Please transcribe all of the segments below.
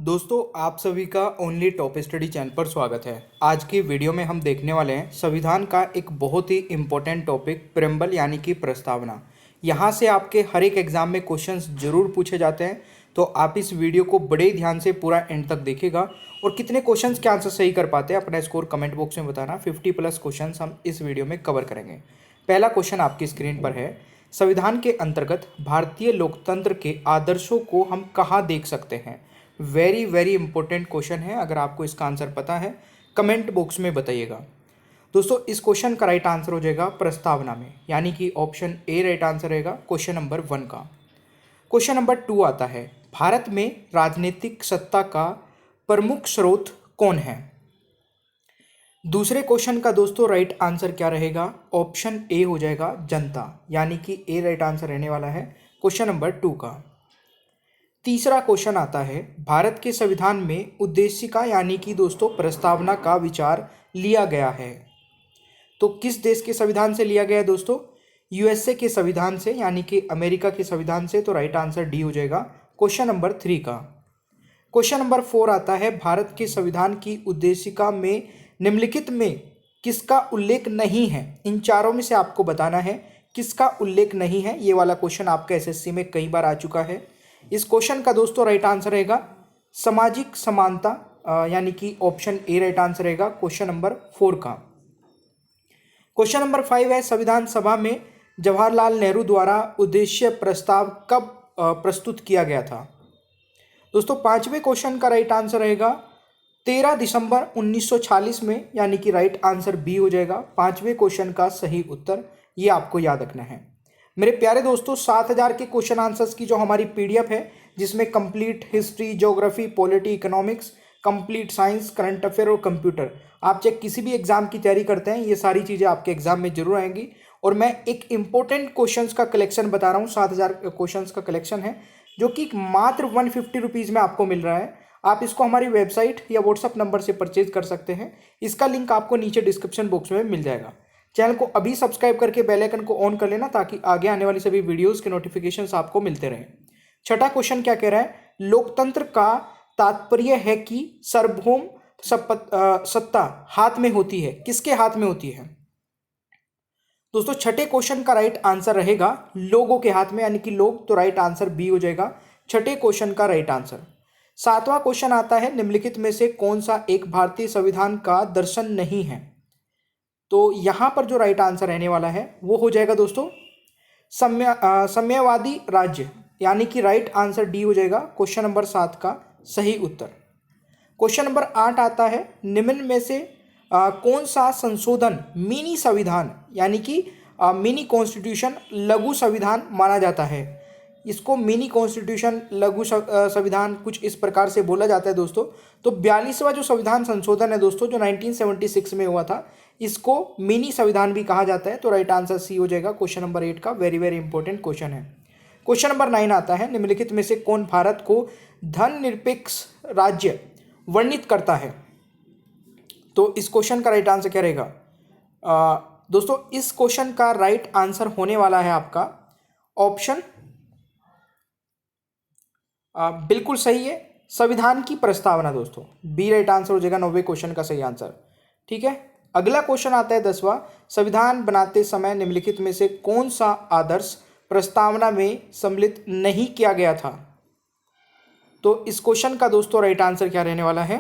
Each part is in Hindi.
दोस्तों आप सभी का ओनली टॉप स्टडी चैनल पर स्वागत है। आज की वीडियो में हम देखने वाले हैं संविधान का एक बहुत ही इम्पोर्टेंट टॉपिक प्रेम्बल यानी कि प्रस्तावना। यहाँ से आपके हर एक एग्जाम में क्वेश्चंस जरूर पूछे जाते हैं, तो आप इस वीडियो को बड़े ही ध्यान से पूरा एंड तक देखिएगा। और कितने क्वेश्चंस के आंसर सही कर पाते हैं अपना स्कोर कमेंट बॉक्स में बताना। 50+ क्वेश्चन हम इस वीडियो में कवर करेंगे। पहला क्वेश्चन आपकी स्क्रीन पर है, संविधान के अंतर्गत भारतीय लोकतंत्र के आदर्शों को हम कहाँ देख सकते हैं। वेरी वेरी इंपॉर्टेंट क्वेश्चन है। अगर आपको इसका आंसर पता है कमेंट बॉक्स में बताइएगा। दोस्तों इस क्वेश्चन का राइट आंसर हो जाएगा प्रस्तावना में, यानी कि ऑप्शन ए राइट आंसर रहेगा क्वेश्चन नंबर 1 का। क्वेश्चन नंबर 2 आता है, भारत में राजनीतिक सत्ता का प्रमुख स्रोत कौन है। दूसरे क्वेश्चन का दोस्तों राइट आंसर क्या रहेगा, ऑप्शन ए हो जाएगा जनता, यानी कि ए राइट आंसर रहने वाला है क्वेश्चन नंबर 2 का। तीसरा क्वेश्चन आता है, भारत के संविधान में उद्देशिका यानी कि दोस्तों प्रस्तावना का विचार लिया गया है। तो किस देश के संविधान से लिया गया है दोस्तों, यूएसए के संविधान से, यानी कि अमेरिका के संविधान से। तो राइट आंसर डी हो जाएगा क्वेश्चन नंबर 3 का। क्वेश्चन नंबर 4 आता है, भारत के संविधान की उद्देशिका में निम्नलिखित में किसका उल्लेख नहीं है। इन चारों में से आपको बताना है किसका उल्लेख नहीं है। ये वाला क्वेश्चन आपका एसएससी में कई बार आ चुका है। इस क्वेश्चन का दोस्तों राइट आंसर रहेगा सामाजिक समानता, यानी कि ऑप्शन ए राइट आंसर रहेगा क्वेश्चन नंबर 4 का। क्वेश्चन नंबर 5 है, संविधान सभा में जवाहरलाल नेहरू द्वारा उद्देश्य प्रस्ताव कब प्रस्तुत किया गया था। दोस्तों पांचवें क्वेश्चन का राइट आंसर रहेगा 13 दिसंबर 1946 में, यानी कि राइट आंसर बी हो जाएगा पांचवें क्वेश्चन का सही उत्तर। ये आपको याद रखना है मेरे प्यारे दोस्तों। 7000 के क्वेश्चन आंसर्स की जो हमारी पीडीएफ है, जिसमें complete history, geography, polity, economics, complete science, current affair और कंप्यूटर, आप चाहे किसी भी एग्जाम की तैयारी करते हैं, ये सारी चीज़ें आपके एग्जाम में जरूर आएंगी। और मैं एक इंपॉर्टेंट क्वेश्चंस का कलेक्शन बता रहा हूँ, 7000 क्वेश्चंस का कलेक्शन है, जो कि मात्र 150 रुपीज़ में आपको मिल रहा है। आप इसको हमारी वेबसाइट या व्हाट्सअप नंबर से परचेज कर सकते हैं। इसका लिंक आपको नीचे डिस्क्रिप्शन बॉक्स में मिल जाएगा। चैनल को अभी सब्सक्राइब करके बेल आइकन को ऑन कर लेना, ताकि आगे आने वाली सभी वीडियोस के नोटिफिकेशंस आपको मिलते रहें। छठा क्वेश्चन क्या कह रहा है, लोकतंत्र का तात्पर्य है कि सार्वभौम सत्ता हाथ में होती है। किसके हाथ में होती है दोस्तों। छठे क्वेश्चन का राइट आंसर रहेगा लोगों के हाथ में, यानी कि लोग। तो राइट आंसर बी हो जाएगा छठे क्वेश्चन का राइट आंसर। सातवां क्वेश्चन आता है, निम्नलिखित में से कौन सा एक भारतीय संविधान का दर्शन नहीं है। तो यहां पर जो राइट आंसर रहने वाला है वो हो जाएगा दोस्तों साम्यवादी राज्य, यानी कि राइट आंसर डी हो जाएगा क्वेश्चन नंबर 7 का सही उत्तर। क्वेश्चन नंबर 8 आता है, निम्न में से कौन सा संशोधन मिनी संविधान, यानी कि मिनी कॉन्स्टिट्यूशन, लघु संविधान माना जाता है। इसको मिनी कॉन्स्टिट्यूशन, लघु संविधान कुछ इस प्रकार से बोला जाता है दोस्तों। तो 42वां जो संविधान संशोधन है दोस्तों, जो 1976 में हुआ था, इसको मिनी संविधान भी कहा जाता है। तो राइट आंसर सी हो जाएगा क्वेश्चन नंबर 8 का। वेरी वेरी इंपॉर्टेंट क्वेश्चन है। क्वेश्चन नंबर 9 आता है, निम्नलिखित में से कौन भारत को धर्मनिरपेक्ष राज्य वर्णित करता है। तो इस क्वेश्चन का राइट आंसर क्या रहेगा दोस्तों। इस क्वेश्चन का राइट आंसर होने वाला है आपका ऑप्शन बिल्कुल सही है, संविधान की प्रस्तावना दोस्तों। बी राइट आंसर हो जाएगा 9वें क्वेश्चन का सही आंसर। ठीक है, अगला क्वेश्चन आता है 10वां, संविधान बनाते समय निम्नलिखित में से कौन सा आदर्श प्रस्तावना में सम्मिलित नहीं किया गया था। तो इस क्वेश्चन का दोस्तों राइट आंसर क्या रहने वाला है,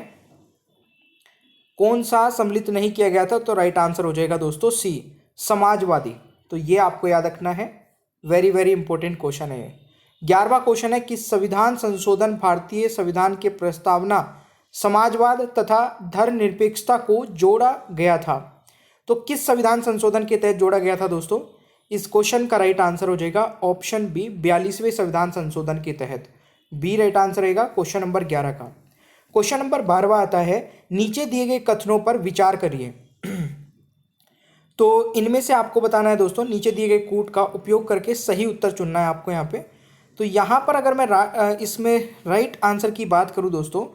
कौन सा सम्मिलित नहीं किया गया था। तो राइट आंसर हो जाएगा दोस्तों सी, समाजवादी। तो ये आपको याद रखना है, वेरी वेरी इंपॉर्टेंट क्वेश्चन है। 11वां क्वेश्चन है कि संविधान संशोधन भारतीय संविधान के प्रस्तावना समाजवाद तथा धर्मनिरपेक्षता को जोड़ा गया था। तो किस संविधान संशोधन के तहत जोड़ा गया था दोस्तों। इस क्वेश्चन का राइट आंसर हो जाएगा ऑप्शन बी, 42वें संविधान संशोधन के तहत। बी राइट आंसर रहेगा क्वेश्चन नंबर 11 का। क्वेश्चन नंबर 12वां आता है, नीचे दिए गए कथनों पर विचार करिए। तो इनमें से आपको बताना है दोस्तों, नीचे दिए गए कूट का उपयोग करके सही उत्तर चुनना है आपको यहाँ पे। तो यहाँ पर अगर मैं इसमें राइट आंसर की बात करूँ दोस्तों,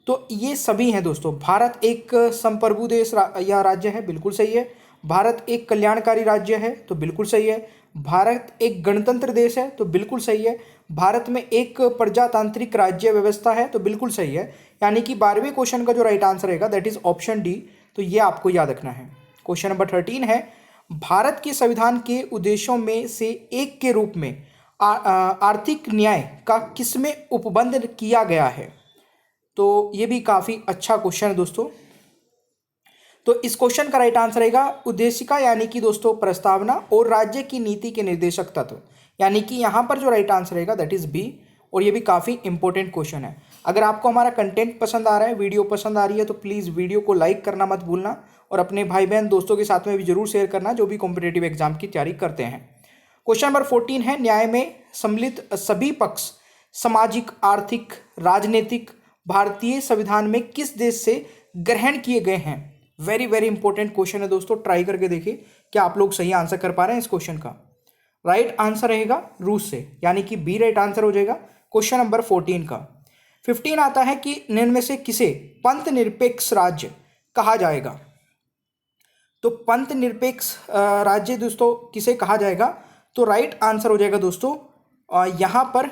तो ये सभी हैं दोस्तों। भारत एक संप्रभु देश या राज्य है, बिल्कुल सही है। भारत एक कल्याणकारी राज्य है, तो बिल्कुल सही है। भारत एक गणतंत्र देश है, तो बिल्कुल सही है। भारत में एक प्रजातांत्रिक राज्य व्यवस्था है, तो बिल्कुल सही है। यानी कि 12वें क्वेश्चन का जो राइट आंसर रहेगा दैट इज ऑप्शन डी। तो ये आपको याद रखना है। क्वेश्चन नंबर 13 है, भारत के संविधान के उद्देश्यों में से एक के रूप में आर्थिक न्याय का किसमें उपबंध किया गया है? तो ये भी काफ़ी अच्छा क्वेश्चन है दोस्तों। तो इस क्वेश्चन का राइट आंसर रहेगा उद्देशिका, यानी कि दोस्तों प्रस्तावना और राज्य की नीति के निर्देशक तत्व, यानी कि यहाँ पर जो राइट आंसर रहेगा दैट इज बी। और ये भी काफ़ी इंपॉर्टेंट क्वेश्चन है। अगर आपको हमारा कंटेंट पसंद आ रहा है, वीडियो पसंद आ रही है, तो प्लीज़ वीडियो को लाइक करना मत भूलना और अपने भाई बहन दोस्तों के साथ में भी जरूर शेयर करना जो भी कॉम्पिटेटिव एग्जाम की तैयारी करते हैं। क्वेश्चन नंबर 14 है, न्याय में सम्मिलित सभी पक्ष सामाजिक, आर्थिक, राजनीतिक भारतीय संविधान में किस देश से ग्रहण किए गए हैं? वेरी वेरी इंपॉर्टेंट क्वेश्चन है दोस्तों, ट्राई करके देखिए क्या आप लोग सही आंसर कर पा रहे हैं इस क्वेश्चन का। राइट आंसर रहेगा रूस से, यानी कि बी राइट आंसर हो जाएगा क्वेश्चन नंबर 14 का। 15 आता है कि निम्न में से किसे पंथ निरपेक्ष राज्य कहा जाएगा? तो पंथ निरपेक्ष राज्य दोस्तों किसे कहा जाएगा? तो राइट आंसर हो जाएगा दोस्तों यहाँ पर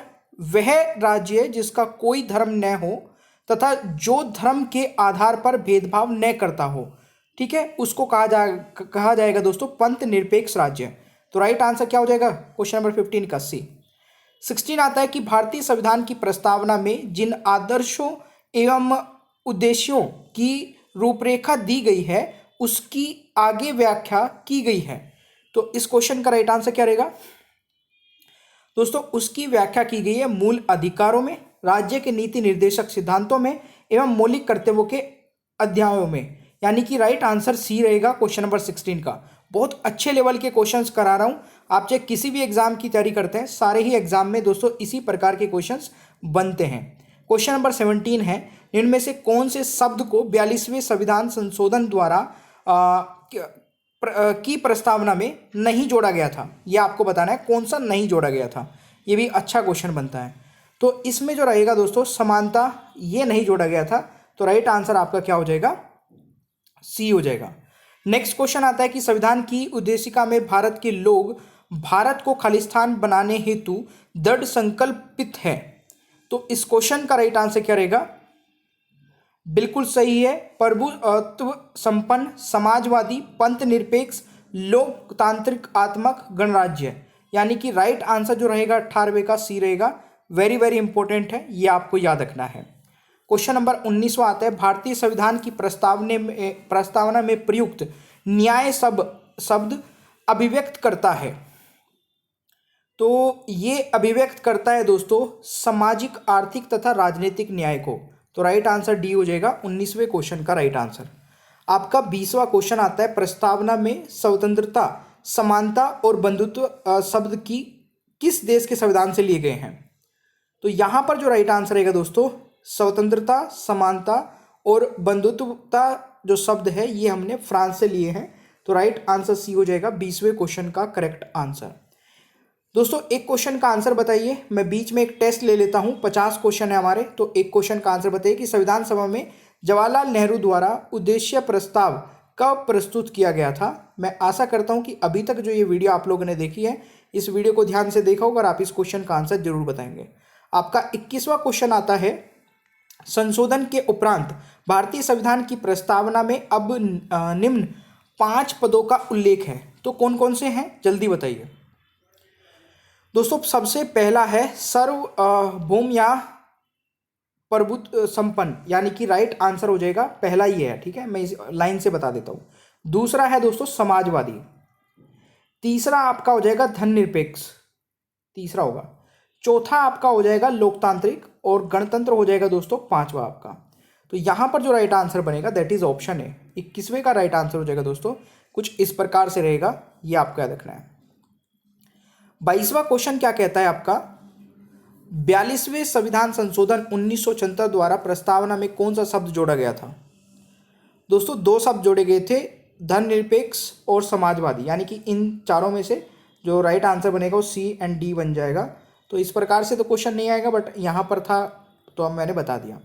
वह राज्य है जिसका कोई धर्म न हो तथा जो धर्म के आधार पर भेदभाव न करता हो, ठीक है, उसको कहा जाएगा दोस्तों पंथ निरपेक्ष राज्य। तो राइट आंसर क्या हो जाएगा क्वेश्चन नंबर 15 का सी। 16 आता है कि भारतीय संविधान की प्रस्तावना में जिन आदर्शों एवं उद्देश्यों की रूपरेखा दी गई है उसकी आगे व्याख्या की गई है। तो इस क्वेश्चन का राइट आंसर क्या रहेगा दोस्तों? उसकी व्याख्या की गई है मूल अधिकारों में, राज्य के नीति निर्देशक सिद्धांतों में एवं मौलिक कर्तव्यों के अध्यायों में, यानी कि राइट आंसर सी रहेगा क्वेश्चन नंबर 16 का। बहुत अच्छे लेवल के क्वेश्चंस करा रहा हूं, आप चाहे किसी भी एग्जाम की तैयारी करते हैं, सारे ही एग्जाम में दोस्तों इसी प्रकार के क्वेश्चंस बनते हैं। क्वेश्चन नंबर 17 है, इनमें से कौन से शब्द को 42वें संविधान संशोधन द्वारा की प्रस्तावना में नहीं जोड़ा गया था? यह आपको बताना है कौन सा नहीं जोड़ा गया था। ये भी अच्छा क्वेश्चन बनता है। तो इसमें जो रहेगा दोस्तों समानता, ये नहीं जोड़ा गया था। तो राइट आंसर आपका क्या हो जाएगा? सी हो जाएगा। नेक्स्ट क्वेश्चन आता है कि संविधान की उद्देशिका में भारत के लोग भारत को खालिस्तान बनाने हेतु दृढ़ संकल्पित है। तो इस क्वेश्चन का राइट आंसर क्या रहेगा? बिल्कुल सही है, प्रभुत्व संपन्न, समाजवादी, पंथ निरपेक्ष, लोकतांत्रिक, आत्मक गणराज्य, यानी कि राइट आंसर जो रहेगा 18वें का सी रहेगा। वेरी वेरी इंपॉर्टेंट है, ये आपको याद रखना है। क्वेश्चन नंबर 19वां आता है, भारतीय संविधान की प्रस्तावना में प्रयुक्त न्याय शब्द अभिव्यक्त करता है। तो ये अभिव्यक्त करता है दोस्तों सामाजिक, आर्थिक तथा राजनीतिक न्याय को। तो राइट आंसर डी हो जाएगा 19वें क्वेश्चन का राइट आंसर। आपका 20वां क्वेश्चन आता है, प्रस्तावना में स्वतंत्रता, समानता और बंधुत्व शब्द की किस देश के संविधान से लिए गए हैं? तो यहाँ पर जो राइट आंसर रहेगा दोस्तों स्वतंत्रता, समानता और बंधुत्वता जो शब्द है ये हमने फ्रांस से लिए हैं। तो राइट आंसर सी हो जाएगा 20वें क्वेश्चन का करेक्ट आंसर। दोस्तों एक क्वेश्चन का आंसर बताइए, मैं बीच में एक टेस्ट ले लेता हूं, 50 क्वेश्चन है हमारे, तो एक क्वेश्चन का आंसर बताइए कि संविधान सभा में जवाहरलाल नेहरू द्वारा उद्देश्य प्रस्ताव कब प्रस्तुत किया गया था? मैं आशा करता हूं कि अभी तक जो ये वीडियो आप लोगों ने देखी है इस वीडियो को ध्यान से देखा होगा और आप इस क्वेश्चन का आंसर जरूर बताएंगे। आपका 21वां क्वेश्चन आता है, संशोधन के उपरांत भारतीय संविधान की प्रस्तावना में अब निम्न 5 पदों का उल्लेख है, तो कौन कौन से हैं जल्दी बताइए। दोस्तों सबसे पहला है सार्वभौम या प्रभुत्व संपन्न, यानी कि राइट आंसर हो जाएगा पहला ही है, ठीक है, मैं इस लाइन से बता देता हूं। दूसरा है दोस्तों समाजवादी। तीसरा आपका हो जाएगा धर्मनिरपेक्ष, तीसरा होगा। चौथा आपका हो जाएगा लोकतांत्रिक और गणतंत्र हो जाएगा दोस्तों 5वां आपका। तो यहां पर जो राइट आंसर बनेगा दैट इज ऑप्शन है 21वें का राइट आंसर हो जाएगा दोस्तों, कुछ इस प्रकार से रहेगा, ये आपको याद रखना है। 22वां क्वेश्चन क्या कहता है आपका, 42वें संविधान संशोधन 1976 द्वारा प्रस्तावना में कौन सा शब्द जोड़ा गया था? दोस्तों 2 शब्द जोड़े गए थे, धर्मनिरपेक्ष और समाजवादी, यानी कि इन चारों में से जो राइट आंसर बनेगा वो सी एंड डी बन जाएगा। तो इस प्रकार से तो क्वेश्चन नहीं आएगा, बट यहाँ पर था तो अब मैंने बता दिया।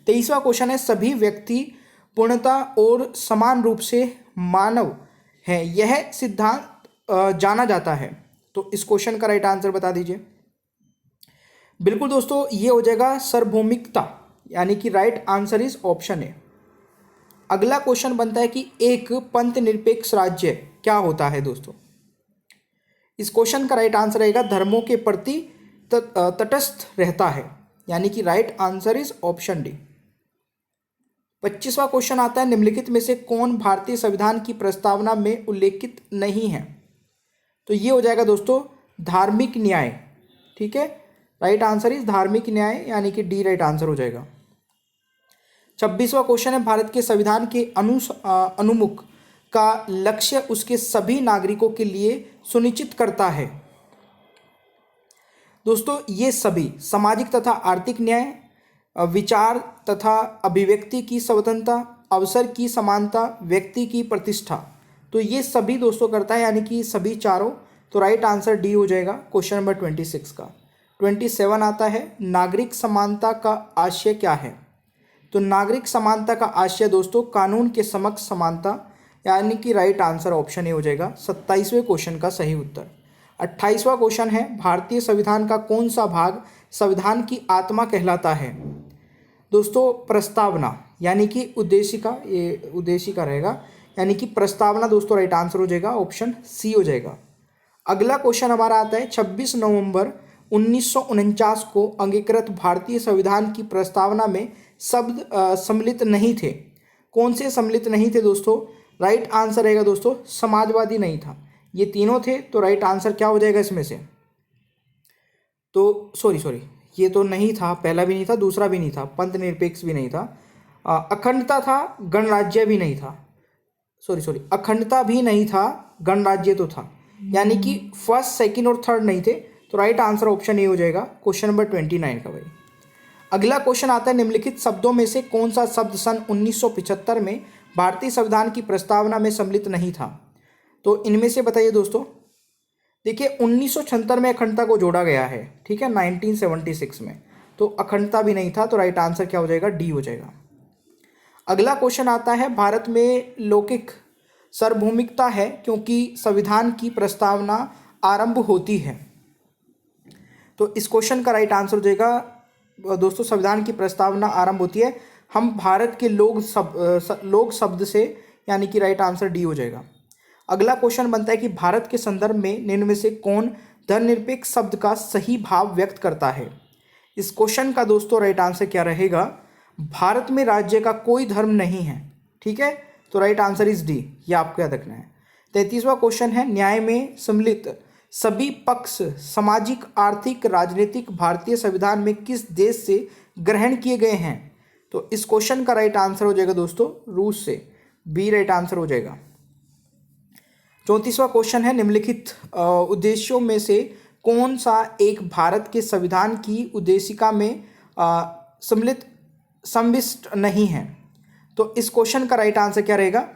23वां क्वेश्चन है, सभी व्यक्ति पूर्णता और समान रूप से मानव है, यह सिद्धांत जाना जाता है। तो इस क्वेश्चन का राइट आंसर बता दीजिए। बिल्कुल दोस्तों, ये हो जाएगा सार्वभौमिकता, यानी कि right answer is option A. अगला क्वेश्चन बनता है कि एक पंथ निरपेक्ष राज्य क्या होता है दोस्तों। इस क्वेश्चन का राइट आंसर रहेगा धर्मों के प्रति तटस्थ रहता है, यानी कि right answer is option D. 25वां क्वेश्चन आता है निम्नलिखित में से कौन भारतीय संविधान की प्रस्तावना में उल्लेखित नहीं है। तो ये हो जाएगा दोस्तों धार्मिक न्याय। ठीक है, राइट आंसर इज धार्मिक न्याय, यानी कि डी राइट आंसर हो जाएगा। 26वां क्वेश्चन है भारत के संविधान के अनुमुख का लक्ष्य उसके सभी नागरिकों के लिए सुनिश्चित करता है। दोस्तों ये सभी सामाजिक तथा आर्थिक न्याय, विचार तथा अभिव्यक्ति की स्वतंत्रता, अवसर की समानता, व्यक्ति की प्रतिष्ठा, तो ये सभी दोस्तों करता है, यानी कि सभी चारों। तो राइट आंसर डी हो जाएगा क्वेश्चन नंबर 26 का। 27 आता है नागरिक समानता का आशय क्या है। तो नागरिक समानता का आशय दोस्तों कानून के समक्ष समानता, यानी कि राइट आंसर ऑप्शन ए हो जाएगा 27वें क्वेश्चन का सही उत्तर। 28वां क्वेश्चन है भारतीय संविधान का कौन सा भाग संविधान की आत्मा कहलाता है। दोस्तों प्रस्तावना, यानी कि उद्देशिका, ये उद्देशिका रहेगा, यानी कि प्रस्तावना दोस्तों राइट आंसर हो जाएगा, ऑप्शन सी हो जाएगा। अगला क्वेश्चन हमारा आता है 26 नवंबर 1949 को अंगीकृत भारतीय संविधान की प्रस्तावना में शब्द सम्मिलित नहीं थे। कौन से सम्मिलित नहीं थे दोस्तों। राइट आंसर रहेगा दोस्तों समाजवादी नहीं था, ये तीनों थे। तो राइट आंसर क्या हो जाएगा इसमें से। तो सॉरी ये तो नहीं था, पहला भी नहीं था, दूसरा भी नहीं था, पंथ निरपेक्ष भी नहीं था, अखंडता था, गणराज्य भी नहीं था, सॉरी अखंडता भी नहीं था, गणराज्य तो था, यानी कि फर्स्ट, सेकंड और थर्ड नहीं थे। तो राइट आंसर ऑप्शन ए हो जाएगा क्वेश्चन नंबर 29 का भाई। अगला क्वेश्चन आता है निम्नलिखित शब्दों में से कौन सा शब्द सन 1975 में भारतीय संविधान की प्रस्तावना में सम्मिलित नहीं था। तो इनमें से बताइए दोस्तों। देखिए 1976 में अखंडता को जोड़ा गया है, ठीक है, 1976 में, तो अखंडता भी नहीं था। तो राइट आंसर क्या हो जाएगा, डी हो जाएगा। अगला क्वेश्चन आता है भारत में लौकिक सार्वभौमिकता है क्योंकि संविधान की प्रस्तावना आरंभ होती है। तो इस क्वेश्चन का राइट आंसर हो जाएगा दोस्तों संविधान की प्रस्तावना आरंभ होती है हम भारत के लोग शब्द से, यानी कि राइट आंसर डी हो जाएगा। अगला क्वेश्चन बनता है कि भारत के संदर्भ में निम्न में से कौन धर्मनिरपेक्ष शब्द का सही भाव व्यक्त करता है। इस क्वेश्चन का दोस्तों राइट आंसर क्या रहेगा, भारत में राज्य का कोई धर्म नहीं है, ठीक है। तो राइट आंसर इज डी, ये आपको याद रखना है। 33वां क्वेश्चन है न्याय में सम्मिलित सभी पक्ष सामाजिक, आर्थिक, राजनीतिक भारतीय संविधान में किस देश से ग्रहण किए गए हैं। तो इस क्वेश्चन का राइट आंसर हो जाएगा दोस्तों रूस से, बी राइट आंसर हो जाएगा। 34वां क्वेश्चन है निम्नलिखित उद्देश्यों में से कौन सा एक भारत के संविधान की उद्देशिका में सम्मिलित संविष्ट नहीं है। तो इस क्वेश्चन का राइट आंसर क्या रहेगा,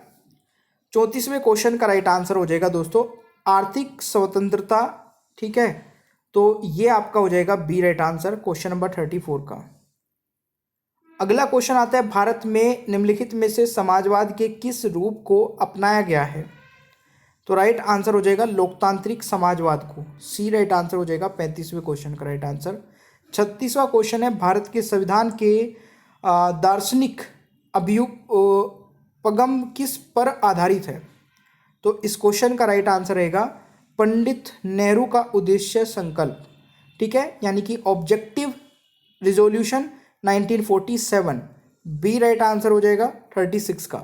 34वें क्वेश्चन का राइट आंसर हो जाएगा दोस्तों आर्थिक स्वतंत्रता, ठीक है। तो ये आपका हो जाएगा B right answer question number 34 का। अगला क्वेश्चन आता है भारत में निम्नलिखित में से समाजवाद के किस रूप को अपनाया गया है। तो राइट आंसर हो जाएगा लोकतांत्रिक समाजवाद को, सी राइट आंसर हो जाएगा 35वें क्वेश्चन का राइट आंसर। 36वां क्वेश्चन है भारत के संविधान के दार्शनिक अभ्युपगम किस पर आधारित है। तो इस क्वेश्चन का राइट आंसर रहेगा पंडित नेहरू का उद्देश्य संकल्प, ठीक है, यानी कि objective resolution 1947, B right answer हो जाएगा 36 का।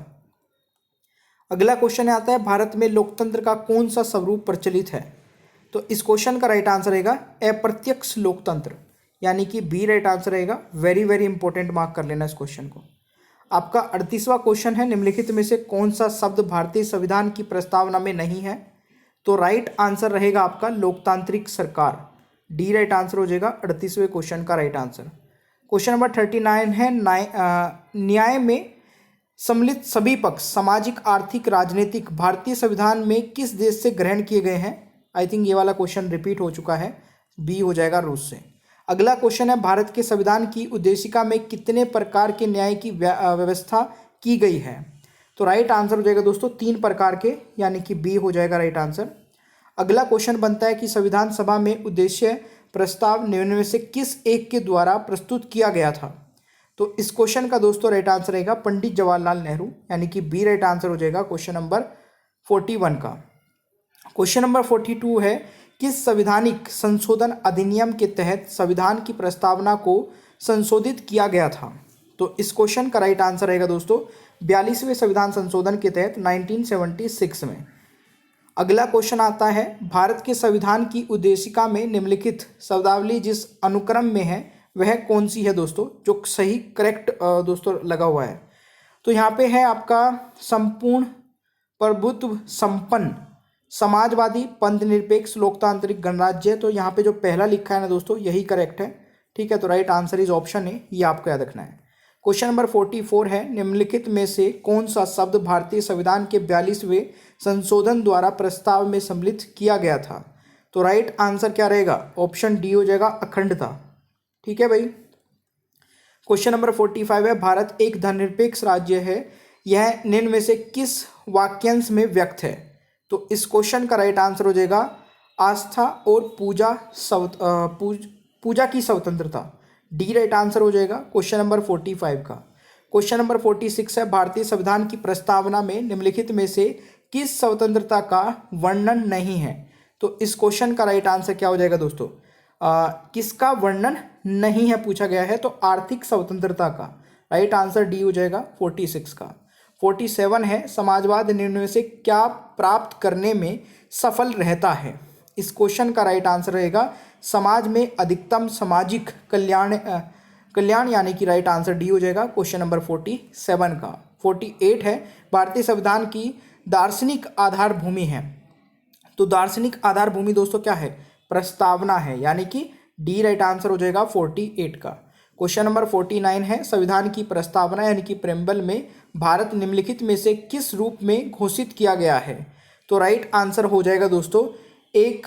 अगला क्वेश्चन आता है भारत में लोकतंत्र का कौन सा स्वरूप प्रचलित है। तो इस क्वेश्चन का राइट आंसर रहेगा अप्रत्यक्ष लोकतंत्र, यानी कि बी राइट आंसर रहेगा। वेरी वेरी इंपॉर्टेंट, मार्क कर लेना इस क्वेश्चन को। आपका 38वां क्वेश्चन है निम्नलिखित में से कौन सा शब्द भारतीय संविधान की प्रस्तावना में नहीं है। तो राइट आंसर रहेगा आपका लोकतांत्रिक सरकार, डी राइट आंसर हो जाएगा 38वें क्वेश्चन का राइट आंसर। क्वेश्चन नंबर 39 है न्याय में सम्मिलित सभी पक्ष सामाजिक, आर्थिक, राजनीतिक भारतीय संविधान में किस देश से ग्रहण किए गए हैं। आई थिंक ये वाला क्वेश्चन रिपीट हो चुका है, बी हो जाएगा रूस से। अगला क्वेश्चन है भारत के संविधान की उद्देशिका में कितने प्रकार के न्याय की व्यवस्था की गई है। तो राइट आंसर हो जाएगा दोस्तों 3 प्रकार के, यानी कि बी हो जाएगा राइट आंसर। अगला क्वेश्चन बनता है कि संविधान सभा में उद्देश्य प्रस्ताव निम्न में से किस एक के द्वारा प्रस्तुत किया गया था? तो इस क्वेश्चन का दोस्तों राइट आंसर रहेगा पंडित जवाहरलाल नेहरू, यानी कि बी राइट आंसर हो जाएगा क्वेश्चन नंबर 41 का। क्वेश्चन नंबर 42 है, किस संवैधानिक संशोधन अधिनियम के तहत संविधान की प्रस्तावना को संशोधित किया गया था? तो इस क्वेश्चन का राइट आंसर रहेगा दोस्तों 42वें संविधान संशोधन के तहत 1976 में। अगला क्वेश्चन आता है, भारत के संविधान की उद्देशिका में निम्नलिखित शब्दावली जिस अनुक्रम में है वह कौन सी है दोस्तों? जो सही करेक्ट दोस्तों लगा हुआ है। तो यहाँ पे है आपका संपूर्ण प्रभुत्व संपन्न समाजवादी पंथ निरपेक्ष लोकतांत्रिक गणराज्य। तो यहाँ पे जो पहला लिखा है ना दोस्तों यही करेक्ट है, ठीक है। तो राइट आंसर इज ऑप्शन है, ये आपको याद रखना है। क्वेश्चन नंबर 44 है, निम्नलिखित में से कौन सा शब्द भारतीय संविधान के 42वें संशोधन द्वारा प्रस्ताव में सम्मिलित किया गया था? तो राइट आंसर क्या रहेगा? ऑप्शन डी हो जाएगा, अखंडता, ठीक है भाई। क्वेश्चन नंबर 45 है, भारत एक धर्मनिरपेक्ष राज्य है, यह निम्न में से किस वाक्यांश में व्यक्त है? तो इस क्वेश्चन का राइट आंसर हो जाएगा आस्था और पूजा की स्वतंत्रता, डी राइट आंसर हो जाएगा क्वेश्चन नंबर 45 का। क्वेश्चन नंबर 46 है, भारतीय संविधान की प्रस्तावना में निम्नलिखित में से किस स्वतंत्रता का वर्णन नहीं है? तो इस क्वेश्चन का राइट आंसर क्या हो जाएगा दोस्तों? किसका वर्णन नहीं है पूछा गया है, तो आर्थिक स्वतंत्रता का। राइट आंसर डी हो जाएगा 46 का। 47 है, समाजवाद निम्न में से क्या प्राप्त करने में सफल रहता है? इस क्वेश्चन का राइट आंसर रहेगा समाज में अधिकतम सामाजिक कल्याण, यानी कि राइट आंसर डी हो जाएगा क्वेश्चन नंबर 47 का। 48 है, भारतीय संविधान की दार्शनिक आधार भूमि है। तो दार्शनिक आधार भूमि दोस्तों क्या है? प्रस्तावना है, यानी कि डी राइट आंसर हो जाएगा 48 का। क्वेश्चन नंबर 49 है, संविधान की प्रस्तावना यानी कि प्रेम्बल में भारत निम्नलिखित में से किस रूप में घोषित किया गया है? तो राइट आंसर हो जाएगा दोस्तों एक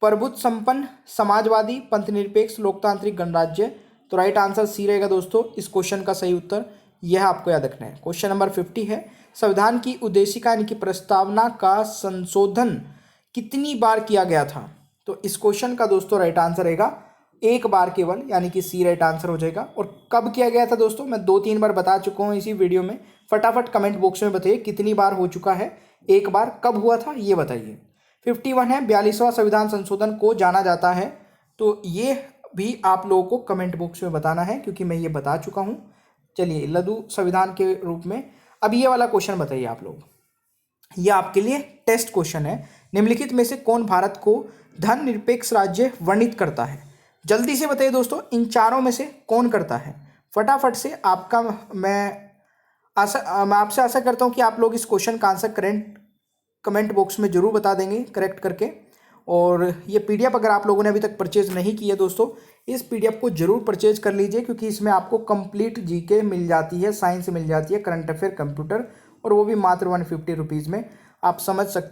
प्रभुत्व संपन्न समाजवादी पंथ निरपेक्ष लोकतांत्रिक गणराज्य। तो राइट आंसर सी रहेगा दोस्तों इस क्वेश्चन का सही उत्तर, यह आपको याद रखना है। क्वेश्चन नंबर 50 है, संविधान की उद्देशिका यानी कि प्रस्तावना का संशोधन कितनी बार किया गया था? तो इस क्वेश्चन का दोस्तों राइट आंसर रहेगा एक बार केवल, यानी कि सी राइट आंसर हो जाएगा। और कब किया गया था दोस्तों? मैं 2-3 बार बता चुका हूँ इसी वीडियो में। फटाफट कमेंट बॉक्स में बताइए कितनी बार हो चुका है, एक बार कब हुआ था ये बताइए। 51 है, 42वां संविधान संशोधन को जाना जाता है। तो ये भी आप लोगों को कमेंट बॉक्स में बताना है, क्योंकि मैं ये बता चुका हूँ। चलिए, लघु संविधान के रूप में अब ये वाला क्वेश्चन बताइए आप लोग, ये आपके लिए टेस्ट क्वेश्चन है। निम्नलिखित में से कौन भारत को धर्मनिरपेक्ष राज्य वर्णित करता है? जल्दी से बताइए दोस्तों, इन चारों में से कौन करता है? फटाफट से आपका मैं आपसे आशा करता हूँ कि आप लोग इस क्वेश्चन का आंसर कमेंट बॉक्स में जरूर बता देंगे करेक्ट करके। और ये पीडीएफ अगर आप लोगों ने अभी तक परचेज नहीं की है दोस्तों, इस पीडीएफ को जरूर परचेज कर लीजिए, क्योंकि इसमें आपको कंप्लीट जीके मिल जाती है, साइंस मिल जाती है, करंट अफेयर, कंप्यूटर, और वो भी मात्र 150 रुपीज़ में। आप समझ सकते